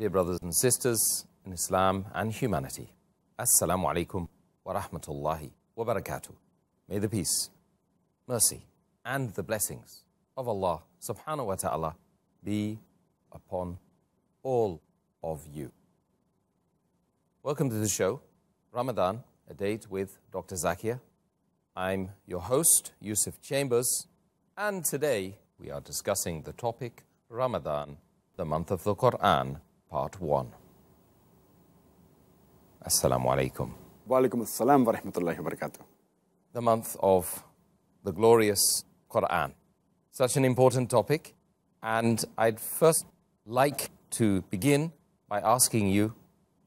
Dear brothers and sisters in Islam and humanity, Assal-mo-alaikum wa rahmatullahi wa barakatuh. May the peace, mercy, and the blessings of Allah subhanahu wa ta'ala be upon all of you. Welcome to the show, Ramadan, a date with Dr. Zakir. I'm your host, Yusuf Chambers, and today we are discussing the topic Ramadan, the month of the Qur'an, part 1. Assal-mo-alaikum. Wa alaikum assalam wa rahmatullahi wa barakatuh. The month of the glorious Qur'an. Such an important topic, and I'd first like to begin by asking you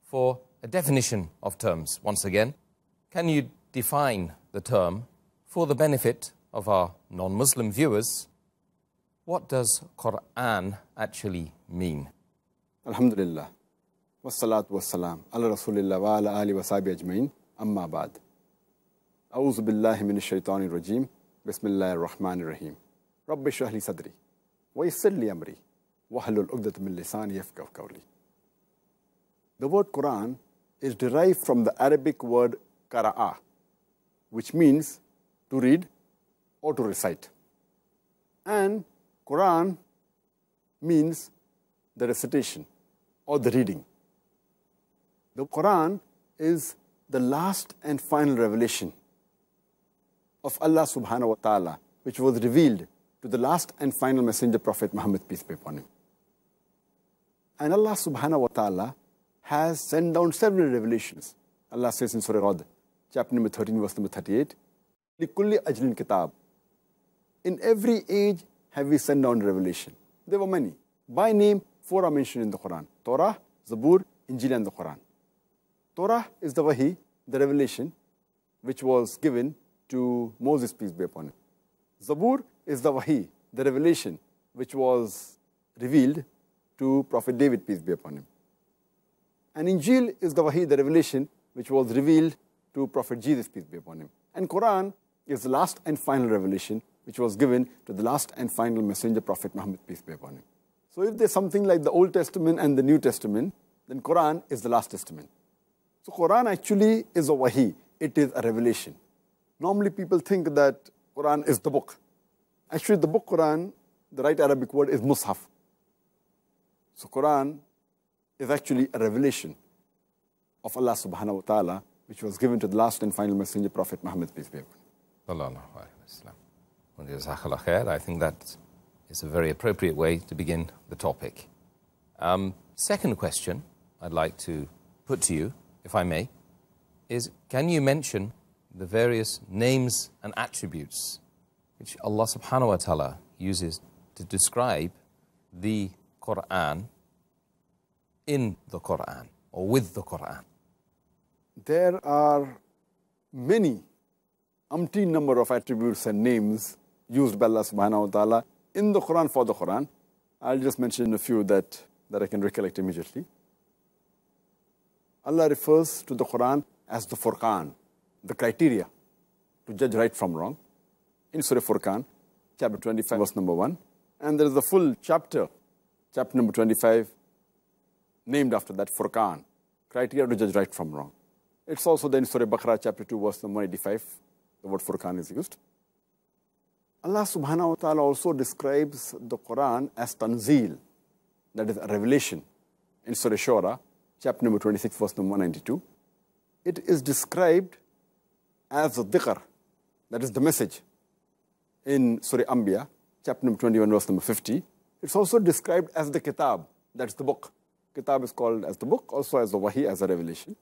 for a definition of terms once again. Can you define the term for the benefit of our non-Muslim viewers? What does Qur'an actually mean? Alhamdulillah. Wassalatu wassalam. Ala rasulillah wa ala ali wa sahbihi ajma'in. Amma ba'd. A'udhu billahi minash shaitanir rajim. Bismillahir rahmanir rahim. Rabbi shrah li sadri. Wa yassir li amri. Wahlul 'uqdatam min lisani yafqahu qawli. The word Quran is derived from the Arabic word qara'a, which means to read or to recite. And Quran means the recitation or the reading. The Quran is the last and final revelation of Allah subhanahu wa ta'ala, which was revealed to the last and final messenger, Prophet Muhammad, peace be upon him. And Allah subhanahu wa ta'ala has sent down several revelations. Allah says in Surah Rad, chapter number 13, verse number 38, لِكُلِّ أَجْلٍ kitab. In every age have we sent down revelation. There were many. By name, 4 are mentioned in the Quran: Torah, Zabur, Injil, and the Quran. Torah is the Wahi, the revelation, which was given to Moses, peace be upon him. Zabur is the Wahi, the revelation, which was revealed to Prophet David, peace be upon him. And Injil is the Wahi, the revelation, which was revealed to Prophet Jesus, peace be upon him. And Quran is the last and final revelation, which was given to the last and final messenger, Prophet Muhammad, peace be upon him. So if there's something like the Old Testament and the New Testament, then Quran is the last testament. So Quran actually is a wahi. It is a revelation. Normally people think that Quran is the book. Actually the book Quran, the right Arabic word is mushaf. So Quran is actually a revelation of Allah subhanahu wa ta'ala, which was given to the last and final messenger, Prophet Muhammad, peace be upon him. I think that is a very appropriate way to begin the topic. Second question I'd like to put to you, if I may, is can you mention the various names and attributes which Allah subhanahu wa ta'ala uses to describe the Qur'an in the Qur'an or with the Qur'an? There are many, umpteen number of attributes and names used by Allah subhanahu wa ta'ala in the Quran for the Quran. I'll just mention a few that I can recollect immediately. Allah refers to the Quran as the Furqan, the criteria to judge right from wrong. In Surah Furqan, chapter 25, verse number 1. And there is a full chapter, chapter number 25, named after that, Furqan, criteria to judge right from wrong. It's also then in Surah Baqarah, chapter 2, verse number 185, the word Furqan is used. Allah subhanahu wa ta'ala also describes the Quran as Tanzeel, that is a revelation. In Surah Shura, chapter number 26, verse number 192. It is described as the dhikr, that is the message. In Surah Anbiya, chapter number 21, verse number 50. It's also described as the kitab, that's the book. Kitab is called as the book, also as the wahi, as a revelation.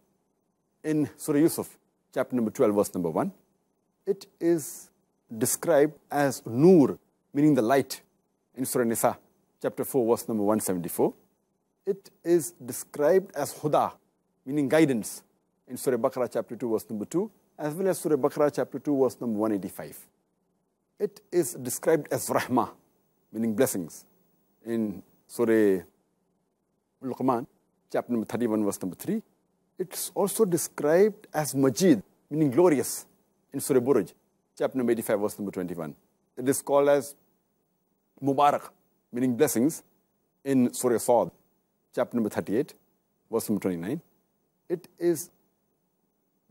In Surah Yusuf, chapter number 12, verse number 1. It is described as Noor, meaning the light, in Surah Nisa, chapter 4, verse number 174. It is described as Huda, meaning guidance, in Surah Baqarah, chapter 2, verse number 2, as well as Surah Baqarah, chapter 2, verse number 185. It is described as Rahmah, meaning blessings, in Surah Luqman, chapter number 31, verse number 3. It's also described as Majid, meaning glorious, in Surah Buruj, chapter number 85, verse number 21. It is called as Mubarak, meaning blessings, in Surah Sad, chapter number 38, verse number 29, it is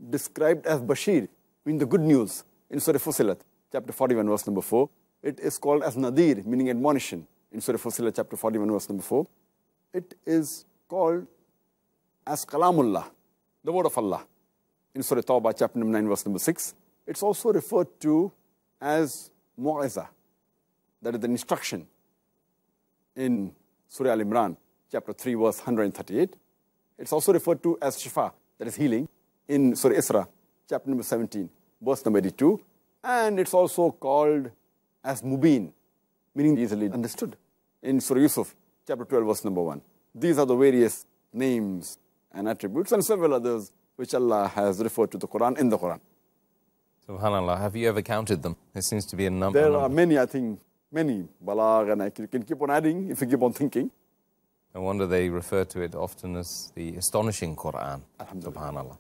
described as Bashir, meaning the good news. In Surah Fussilat, chapter 41, verse number 4, it is called as Nadir, meaning admonition. In Surah Fussilat, chapter 41, verse number 4, it is called as Kalamullah, the word of Allah. In Surah Tawbah, chapter number 9, verse number 6, it's also referred to as Mu'izah, that is the instruction. In Surah Al-Imran, chapter 3, verse 138, it's also referred to as Shifa, that is healing. In Surah Isra, chapter number 17, verse number 82, and it's also called as Mubin, meaning easily understood. In Surah Yusuf, chapter 12, verse number 1. These are the various names and attributes and several others which Allah has referred to the Qur'an in the Qur'an. SubhanAllah, have you ever counted them? There seems to be a number. There are many, I think, many. Balagh, and you can keep on adding if you keep on thinking. No wonder they refer to it often as the astonishing Qur'an. SubhanAllah.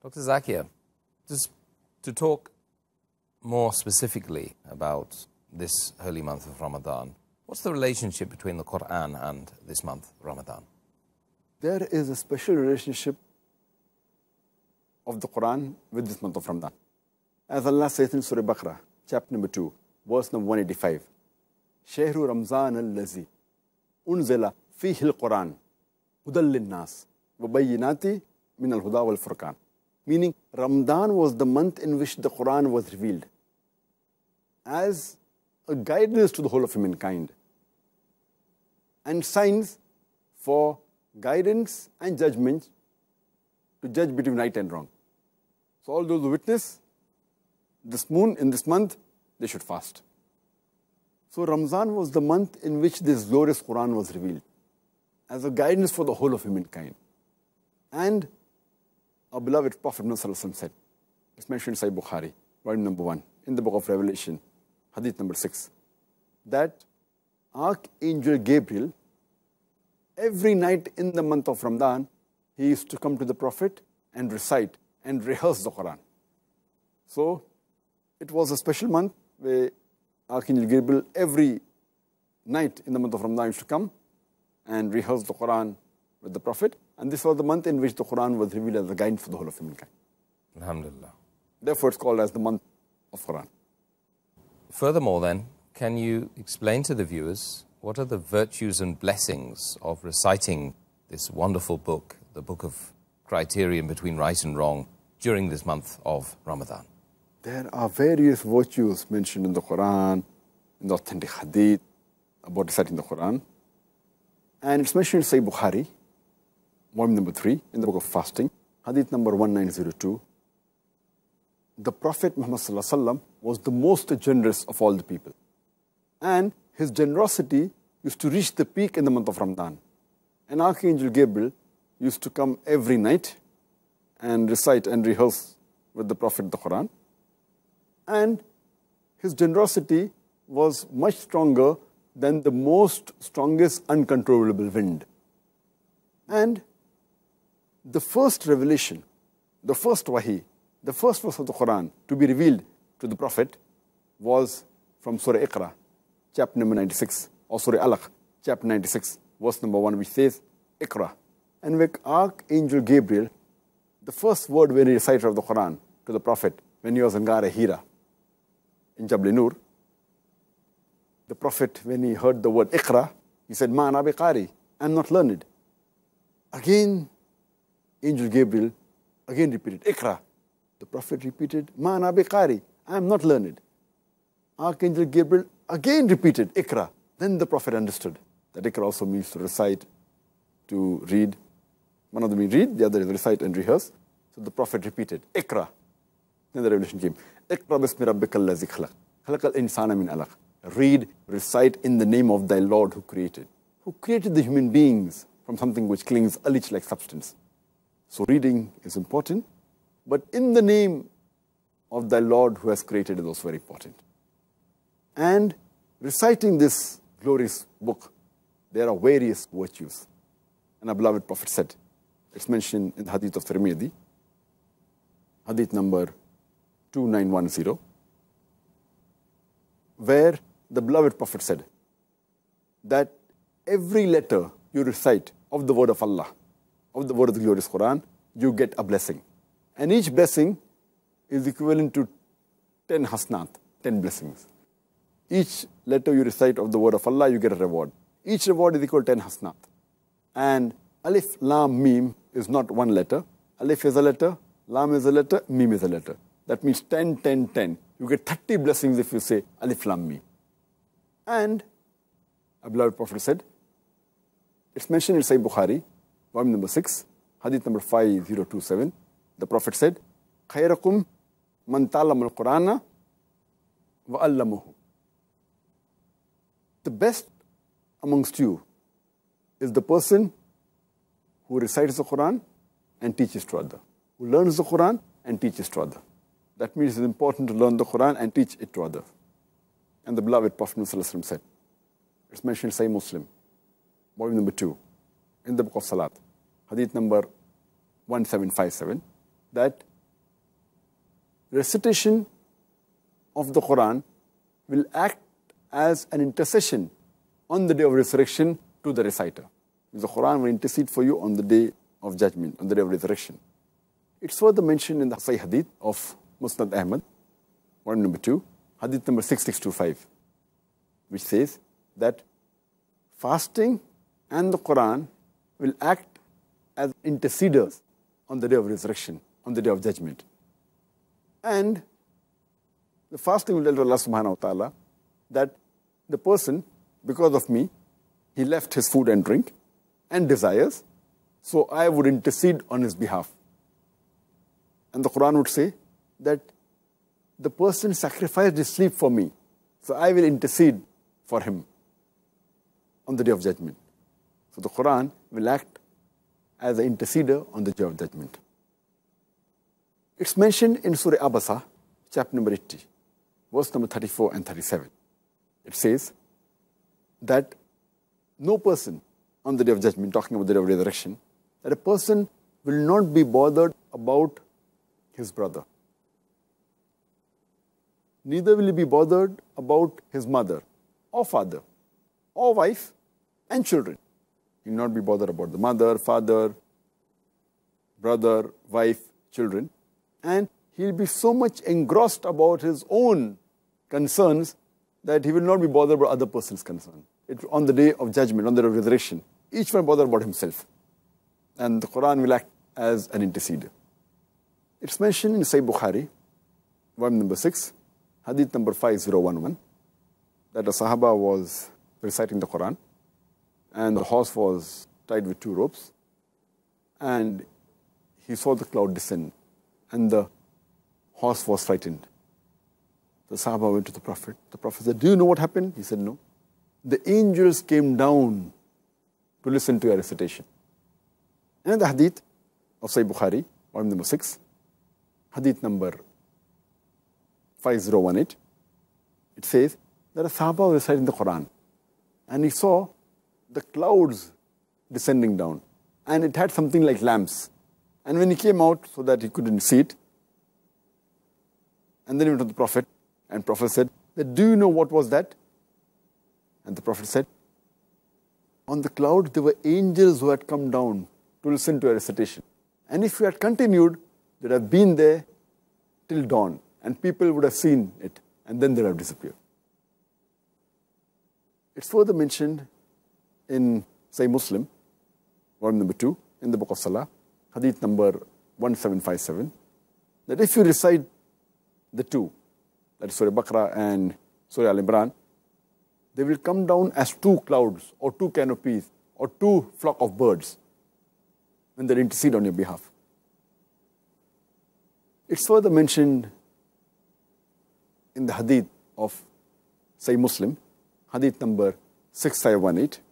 Dr. Zakir, just to talk more specifically about this holy month of Ramadan, what's the relationship between the Qur'an and this month, Ramadan? There is a special relationship of the Qur'an with this month of Ramadan. As Allah says in Surah Baqarah, chapter number 2, verse number 185, Shahru Ramzan al-Lazi unzila fihi al-Qur'an hudal lin-nas wa bayyinati min al-huda wal-furqan. Meaning, Ramadan was the month in which the Qur'an was revealed as a guidance to the whole of humankind and signs for guidance and judgment to judge between right and wrong. So all those who witness this moon in this month, they should fast. So Ramadan was the month in which this glorious Qur'an was revealed as a guidance for the whole of humankind. And our beloved Prophet Muhammad said, it's mentioned in Sahih Bukhari, volume number 1, in the book of Revelation, hadith number 6, that Archangel Gabriel, every night in the month of Ramadan, he used to come to the Prophet and recite and rehearse the Qur'an. So it was a special month where Archangel Gabriel every night in the month of Ramadan used to come and rehearse the Qur'an with the Prophet. And this was the month in which the Qur'an was revealed as a guide for the whole of humankind. Alhamdulillah. Therefore, it's called as the month of Qur'an. Furthermore then, can you explain to the viewers what are the virtues and blessings of reciting this wonderful book, the book of criterion between right and wrong, during this month of Ramadan? There are various virtues mentioned in the Qur'an, in the authentic hadith, about reciting the Qur'an. And it's mentioned in Sahih Bukhari, volume number 3, in the book of fasting, hadith number 1902. The Prophet Muhammad was the most generous of all the people. And his generosity used to reach the peak in the month of Ramadan. And Archangel Gabriel used to come every night and recite and rehearse with the Prophet the Qur'an. And his generosity was much stronger than the most strongest uncontrollable wind. And the first revelation, the first wahi, the first verse of the Qur'an to be revealed to the Prophet was from Surah Iqra, chapter number 96, or Surah Alaq, chapter 96, verse number 1, which says, Iqra. And with Archangel Gabriel, the first word when he recited of the Qur'an to the Prophet when he was in Ghar Hira, in Jabal Nur, the Prophet, when he heard the word Iqra, he said, Ma ana biqari, I'm not learned. Again, Angel Gabriel again repeated, Iqra. The Prophet repeated, Ma ana biqari, I'm not learned. Archangel Gabriel again repeated, Iqra. Then the Prophet understood that Iqra also means to recite, to read. One of them means read, the other is recite and rehearse. So the Prophet repeated, Iqra. Then the revelation came, Iqra bismi rabbika allazi khalaq, khalaqal insana min alaq. Read, recite in the name of thy Lord who created the human beings from something which clings a leech-like substance. So reading is important, but in the name of thy Lord who has created is also very important. And reciting this glorious book, there are various virtues. And our beloved Prophet said, it's mentioned in the hadith of Tirmidhi, hadith number 2910, where the beloved Prophet said that every letter you recite of the word of Allah, of the word of the glorious Qur'an, you get a blessing. And each blessing is equivalent to 10 hasnat, 10 blessings. Each letter you recite of the word of Allah, you get a reward. Each reward is equal to 10 hasnat. And alif, lam, mim is not one letter. Alif is a letter, lam is a letter, mim is a letter. That means 10, 10, 10. You get 30 blessings if you say alif, lam, mim. And our beloved Prophet said, it's mentioned in Sahih Bukhari, volume number 6, hadith number 5027. The Prophet said, خَيْرَكُمْ مَنْ تَعْلَمَ الْقُرْآنَ وَأَلَّمُهُ. The best amongst you is the person who recites the Quran and teaches to others, who learns the Quran and teaches to others. That means it's important to learn the Quran and teach it to others. And the beloved Prophet ﷺ said, it's mentioned in Sahih Muslim, volume number 2, in the book of Salat, hadith number 1757, that recitation of the Quran will act as an intercession on the day of resurrection to the reciter. The Quran will intercede for you on the day of judgment, on the day of resurrection. It's further mentioned in the Sahih Hadith of Musnad Ahmad, volume number 2, hadith number 6625, which says that fasting and the Quran will act as interceders on the day of resurrection, on the day of judgment. And the fasting will tell Allah subhanahu wa ta'ala that the person, because of me, he left his food and drink and desires, so I would intercede on his behalf. And the Quran would say that the person sacrificed his sleep for me, so I will intercede for him on the day of judgment. So the Quran will act as an interceder on the day of judgment. It's mentioned in Surah Abasa, chapter number 80, verse number 34 and 37. It says that no person on the day of judgment, talking about the day of resurrection, that a person will not be bothered about his brother. Neither will he be bothered about his mother or father or wife and children. He will not be bothered about the mother, father, brother, wife, children. And he will be so much engrossed about his own concerns that he will not be bothered about other person's concerns. On the day of judgment, on the day of resurrection, each one bothered about himself. And the Quran will act as an interceder. It's mentioned in Sahih Bukhari, volume number 6, hadith number 5011, that a Sahaba was reciting the Quran and the horse was tied with 2 ropes and he saw the cloud descend and the horse was frightened. The Sahaba went to the Prophet. The Prophet said, do you know what happened? He said, no. The angels came down to listen to your recitation. And in the hadith of Sahih Bukhari, volume number 6, hadith number 5018, it says that a Sahaba was reciting the Quran and he saw the clouds descending down and it had something like lamps. And when he came out so that he couldn't see it, and then he went to the Prophet, and the Prophet said, do you know what was that? And the Prophet said, on the cloud there were angels who had come down to listen to a recitation. And if you had continued, they would have been there till dawn, and people would have seen it, and then they would have disappeared. It's further mentioned in Sahih Muslim, volume number 2, in the book of Salah, hadith number 1757, that if you recite the 2, that is Surah Baqarah and Surah Al-Imran, they will come down as 2 clouds or 2 canopies or 2 flock of birds when they intercede on your behalf. It's further mentioned in the hadith of Sahih Muslim, hadith number 6518,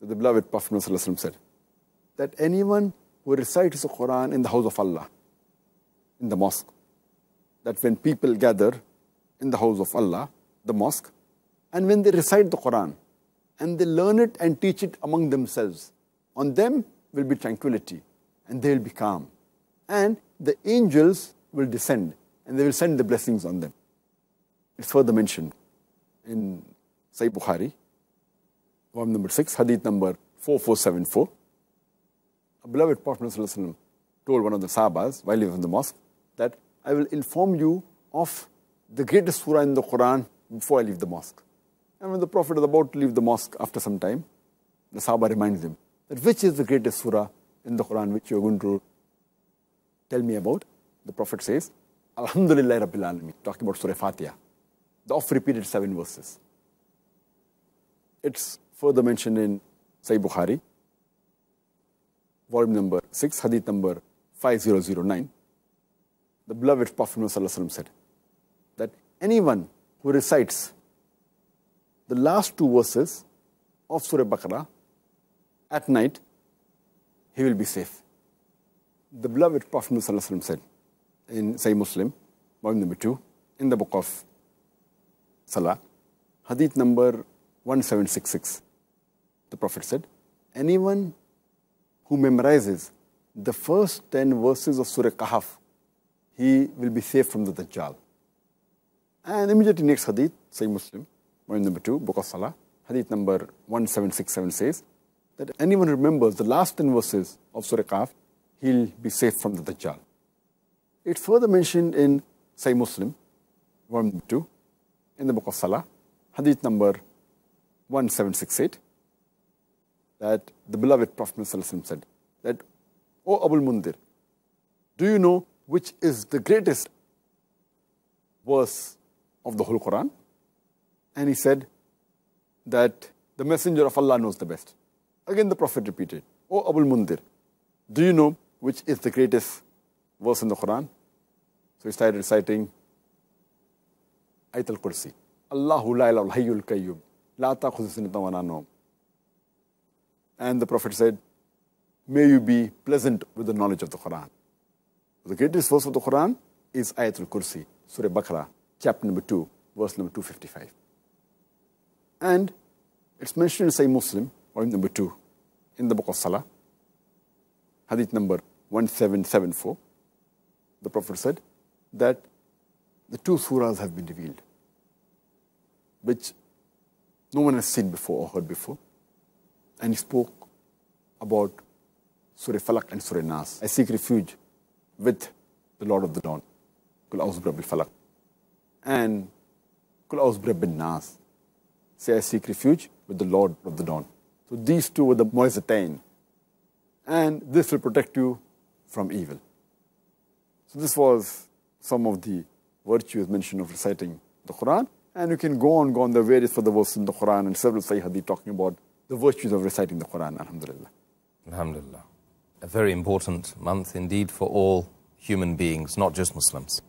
that the beloved Prophet ﷺ said that anyone who recites the Quran in the house of Allah, in the mosque, that when people gather in the house of Allah, the mosque, and when they recite the Quran, and they learn it and teach it among themselves, on them will be tranquility, and they will be calm. And the angels will descend, and they will send the blessings on them. It's further mentioned in Sahih Bukhari, volume number 6, hadith number 4474. A beloved Prophet ﷺ told one of the Sahabas while he was in the mosque that I will inform you of the greatest surah in the Qur'an before I leave the mosque. And when the Prophet is about to leave the mosque after some time, the Sahaba reminds him that which is the greatest surah in the Qur'an which you are going to tell me about. The Prophet says, Alhamdulillah Rabbil Alameen, talking about Surah Fatiha. The oft-repeated 7 verses. It's further mentioned in Sahih Bukhari, volume number 6, hadith number 5009. The beloved Prophet ﷺ said that anyone who recites the last 2 verses of Surah Baqarah at night, he will be safe. The beloved Prophet ﷺ said in Sahih Muslim, volume number 2, in the book of Salah, hadith number 1766, the Prophet said, anyone who memorizes the first 10 verses of Surah Kahf, he will be safe from the Dajjal. And immediately next hadith, Sahih Muslim, volume number 2, book of Salah, hadith number 1767 says that anyone who remembers the last 10 verses of Surah Kahf, he'll be safe from the Dajjal. It's further mentioned in Sahih Muslim, volume number 2, in the book of Salah, hadith number 1768, that the beloved Prophet ﷺ said that, O Abul Mundir, do you know which is the greatest verse of the whole Quran? And he said that the Messenger of Allah knows the best. Again the Prophet repeated, O Abul Mundir, do you know which is the greatest verse in the Quran? So he started reciting Ayat al-Kursi. Allahu la ilaha hayyul qayyum, la ta'khudhuhu sinatun wa la nawm. And the Prophet said, may you be pleasant with the knowledge of the Quran. The greatest verse of the Quran is Ayat al-Kursi, Surah Baqarah, chapter number 2, verse number 255. And it's mentioned in Sahih Muslim, volume number 2, in the book of Salah, hadith number 1774. The Prophet said that the 2 surahs have been revealed, which no one has seen before or heard before. And he spoke about Surah Falaq and Surah Nas. I seek refuge with the Lord of the Dawn. Kul a'udhu bi rabbil falaq. And Kul a'udhu bi rabbin nas. Say, I seek refuge with the Lord of the Dawn. So these 2 were the mu'izzatain. And this will protect you from evil. So this was some of the virtues mentioned of reciting the Quran. And you can go on the various further verses in the Quran and several Sahih Hadith talking about the virtues of reciting the Quran, alhamdulillah. Alhamdulillah. A very important month indeed for all human beings, not just Muslims.